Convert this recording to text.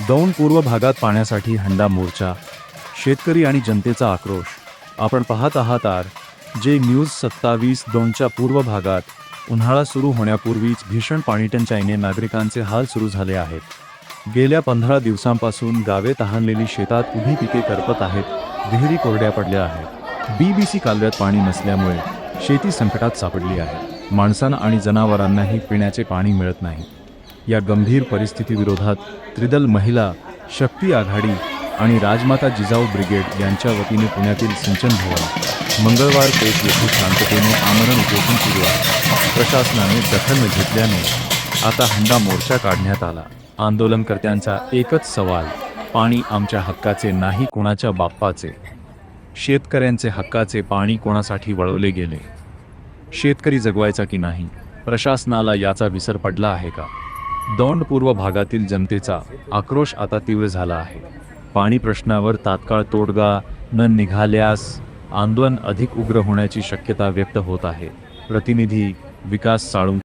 दौंड पूर्व भागात पाण्यासाठी हंडा मोर्चा, शेतकरी आणि जनतेचा आक्रोश. आपण पाहत आहात जे न्यूज 27. दौंडच्या पूर्व भागात उन्हाळा सुरू होण्यापूर्वीच भीषण पाणीटंचाईने नागरिकांचे हाल सुरू झाले आहेत. गेल्या 15 दिवसांपासून गावे तहानलेली शेतात उभी पिके करपत आहेत, विहिरी कोरड्या पडल्या आहेत. BBC कालव्यात पाणी नसल्यामुळे शेती संकटात सापडली आहे. माणसांना आणि जनावरांनाही पिण्याचे पाणी मिळत नाही. या गंभीर परिस्थितीविरोधात त्रिदल महिला शक्ती आघाडी आणि राजमाता जिजाऊ ब्रिगेड यांच्या वतीने पुण्यातील सिंचन भवन, मंगळवार पेठ येथे शांततेने आमरण उपोषण सुरू आहे. प्रशासनाने दखल घेतल्याने आता हंडा मोर्चा काढण्यात आला. आंदोलनकर्त्यांचा एकच सवाल, पाणी आमच्या हक्काचे नाही, कोणाच्या बाप्पाचे. शेतकऱ्यांचे हक्काचे पाणी कोणासाठी वळवले गेले? शेतकरी जगवायचा की नाही? प्रशासनाला याचा विसर पडला आहे का? दौंड पूर्व भागातील जनतेचा आक्रोश आता तीव्र झाला आहे. पाणी प्रश्नावर तात्काळ तोडगा न निघाल्यास आंदोलन अधिक उग्र होण्याची शक्यता व्यक्त होत आहे. प्रतिनिधी विकास साळुंखे.